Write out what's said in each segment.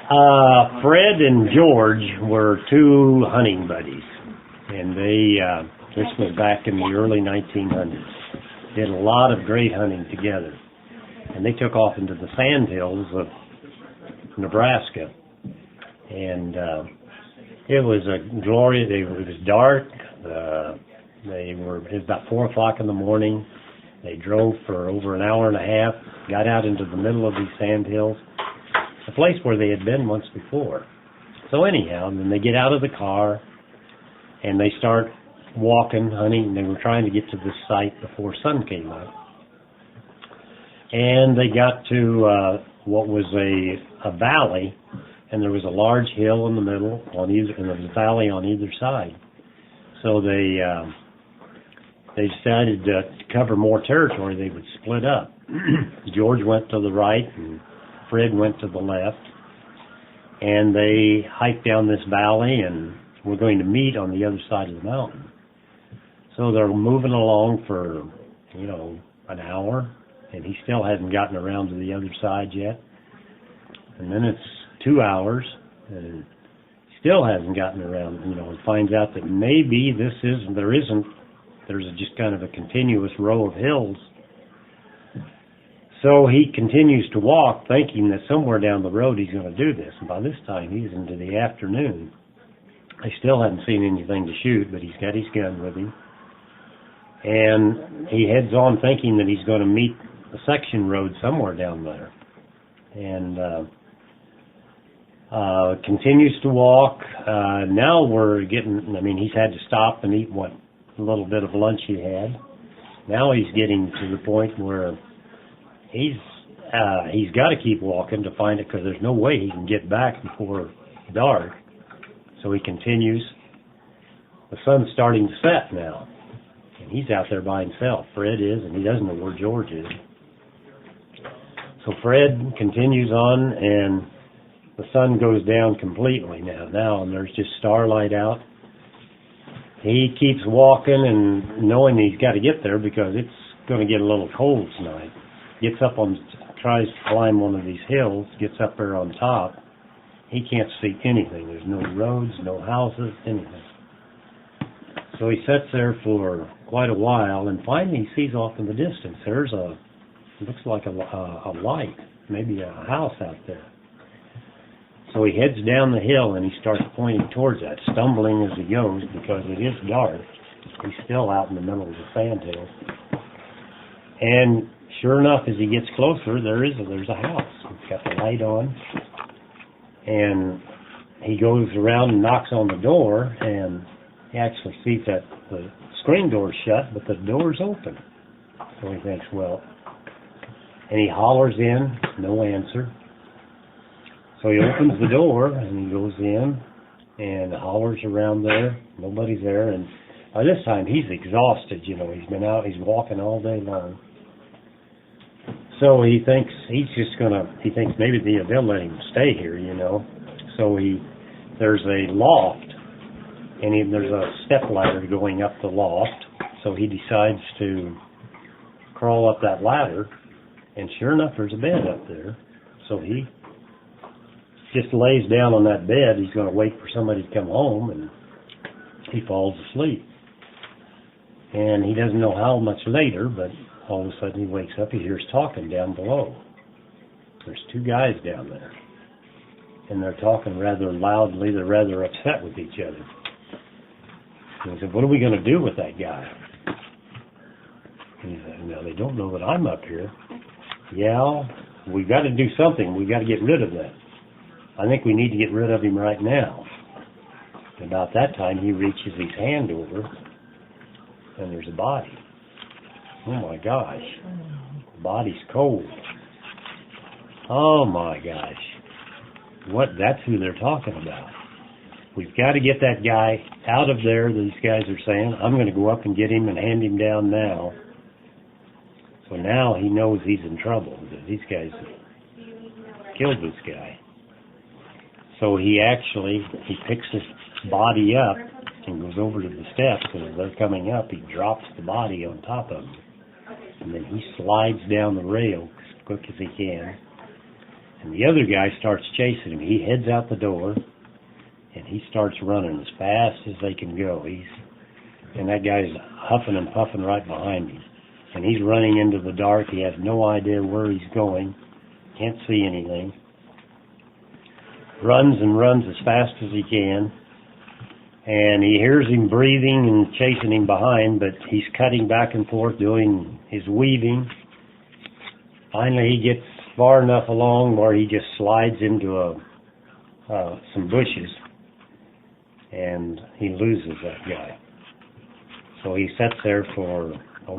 Fred and George were two hunting buddies, and this was back in the early 1900s. Did a lot of great hunting together, and they took off into the sandhills of Nebraska, and it was a glorious. It was dark. It was about 4 o'clock in the morning. They drove for over an hour and a half, got out into the middle of these sandhills, a place where they had been once before. So anyhow, then they get out of the car, and they start walking, hunting. They were trying to get to this site before sun came up. And they got to what was a valley, and there was a large hill in the middle, and there was a valley on either side. So they decided to cover more territory. They would split up. George went to the right, and Fred went to the left, and they hiked down this valley, and were going to meet on the other side of the mountain. So they're moving along for, an hour, and he still hasn't gotten around to the other side yet. And then it's 2 hours, and still hasn't gotten around, and finds out that maybe there's just kind of a continuous row of hills. So he continues to walk, thinking that somewhere down the road he's going to do this. And by this time, he's into the afternoon. I still haven't seen anything to shoot, but he's got his gun with him. And he heads on thinking that he's going to meet a section road somewhere down there. And continues to walk. Now we're getting, he's had to stop and eat what little bit of lunch he had. Now he's getting to the point where he's got to keep walking to find it, because there's no way he can get back before dark. So he continues. The sun's starting to set now, and he's out there by himself. Fred is, and he doesn't know where George is. So Fred continues on, and the sun goes down completely now, and there's just starlight out. He keeps walking, and knowing he's got to get there because it's going to get a little cold tonight. Tries to climb one of these hills, gets up there on top. He can't see anything. There's no roads, no houses, anything. So he sits there for quite a while, and finally he sees off in the distance, looks like a light, maybe a house out there. So he heads down the hill, and he starts pointing towards that, stumbling as he goes because it is dark. He's still out in the middle of the sandhill. And sure enough, as he gets closer, there's a house. It's got the light on. And he goes around and knocks on the door, and he actually sees that the screen door's shut, but the door's open. So he thinks, and he hollers in, no answer. So he opens the door, and he goes in, and hollers around there. Nobody's there, and by this time he's exhausted. He's been out, he's walking all day long. So he thinks he thinks maybe they'll let him stay here, So there's a loft, and there's a step ladder going up the loft. So he decides to crawl up that ladder, and sure enough, there's a bed up there. So he just lays down on that bed. He's going to wait for somebody to come home, and he falls asleep. And he doesn't know how much later, but all of a sudden he wakes up, he hears talking down below. There's two guys down there, and they're talking rather loudly. They're rather upset with each other. And he said, "What are we going to do with that guy?" And he said, "No, they don't know that I'm up here." "Yeah, we've got to do something. We've got to get rid of that. I think we need to get rid of him right now." And about that time, he reaches his hand over, and there's a body. Oh my gosh. The body's cold. Oh my gosh. That's who they're talking about. We've got to get that guy out of there, these guys are saying. I'm going to go up and get him and hand him down now. So now he knows he's in trouble, because these guys killed this guy. So he picks his body up and goes over to the steps, and as they're coming up, he drops the body on top of them. And then he slides down the rail as quick as he can. And the other guy starts chasing him. He heads out the door, and he starts running as fast as they can go. And that guy's huffing and puffing right behind him. And he's running into the dark. He has no idea where he's going. Can't see anything. Runs and runs as fast as he can. And he hears him breathing and chasing him behind, but he's cutting back and forth, doing his weaving. Finally, he gets far enough along where he just slides into some bushes, and he loses that guy. So he sits there for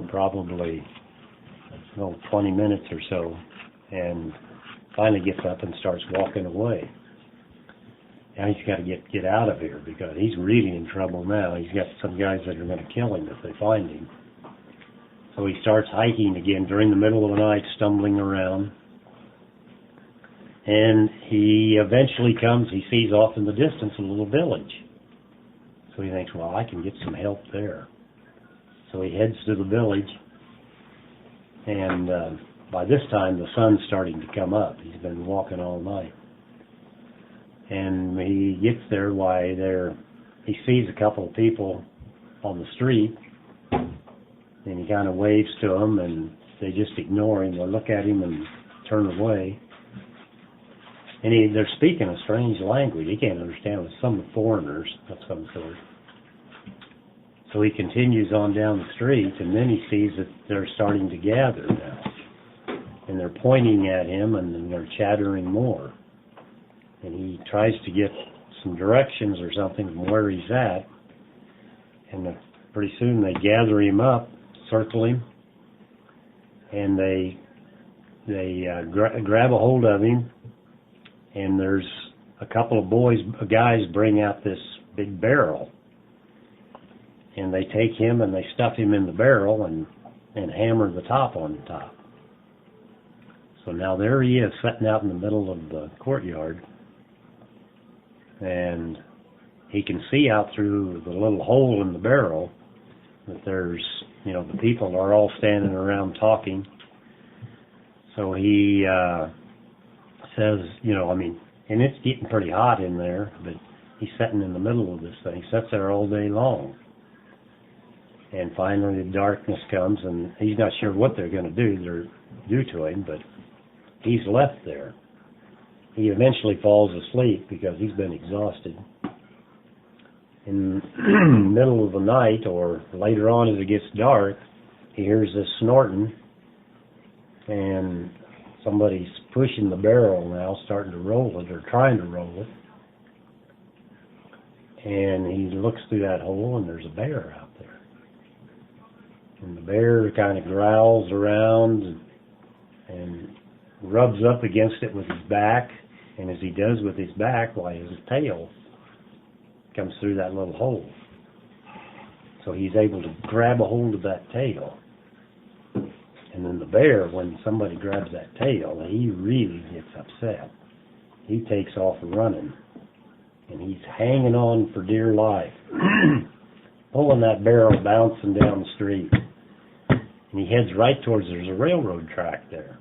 probably 20 minutes or so, and finally gets up and starts walking away. Now he's got to get out of here because he's really in trouble now. He's got some guys that are going to kill him if they find him. So he starts hiking again during the middle of the night, stumbling around. And he eventually he sees off in the distance a little village. So he thinks, well, I can get some help there. So he heads to the village, and by this time the sun's starting to come up. He's been walking all night. And he gets there, he sees a couple of people on the street, and he kind of waves to them, and they just ignore him. They look at him and turn away. And they're speaking a strange language. He can't understand it. Some foreigners of some sort. So he continues on down the street, and then he sees that they're starting to gather now. And they're pointing at him, and then they're chattering more. And he tries to get some directions or something from where he's at. And pretty soon they gather him up, circle him, and they grab a hold of him. And there's a couple of guys bring out this big barrel. And they take him and they stuff him in the barrel and hammer the top on the top. So now there he is, sitting out in the middle of the courtyard. And he can see out through the little hole in the barrel that there's, the people are all standing around talking. So he says, and it's getting pretty hot in there, but he's sitting in the middle of this thing. He sits there all day long. And finally the darkness comes, and he's not sure what they're going to do to him, but he's left there. He eventually falls asleep because he's been exhausted. In the middle of the night, or later on as it gets dark, he hears this snorting, and somebody's pushing the barrel now, starting to roll it, or trying to roll it. And he looks through that hole, and there's a bear out there. And the bear kind of growls around and rubs up against it with his back. And as he does with his back, his tail comes through that little hole. So he's able to grab a hold of that tail. And then the bear, when somebody grabs that tail, he really gets upset. He takes off running. And he's hanging on for dear life, pulling that barrel, bouncing down the street. And he heads right towards, there's a railroad track there.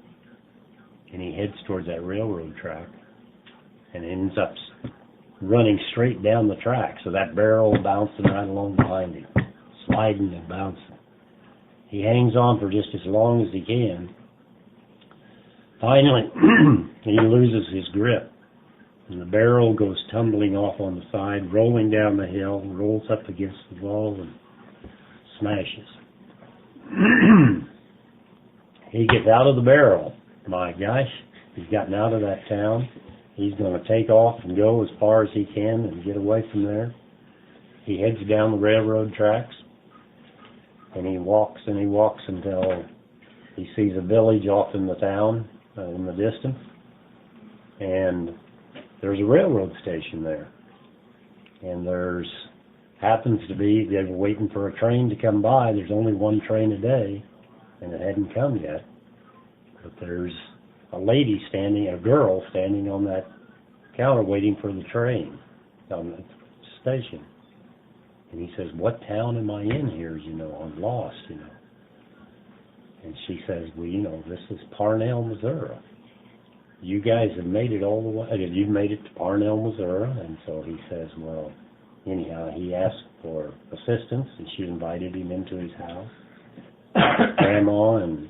And he heads towards that railroad track and ends up running straight down the track. So that barrel bouncing right along behind him, sliding and bouncing. He hangs on for just as long as he can. Finally, he loses his grip. And the barrel goes tumbling off on the side, rolling down the hill, rolls up against the wall and smashes. He gets out of the barrel. My gosh, he's gotten out of that town. He's going to take off and go as far as he can and get away from there. He heads down the railroad tracks, and he walks until he sees a village off in the town, in the distance, and there's a railroad station there. And happens to be, they were waiting for a train to come by. There's only one train a day, and it hadn't come yet. But there's a girl standing on that counter waiting for the train on the station. And he says, what town am I in here? I'm lost, And she says, well, this is Parnell, Missouri. you guys have made it all the way, you've made it to Parnell, Missouri. And so he says, well, anyhow, he asked for assistance, and she invited him into his house. Grandma and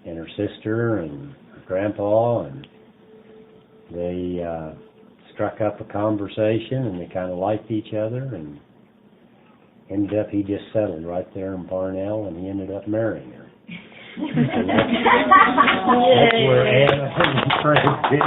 her sister and her grandpa, and they struck up a conversation, and they kind of liked each other, and ended up, he just settled right there in Parnell, and he ended up marrying her. So that's where Anna and Fred did.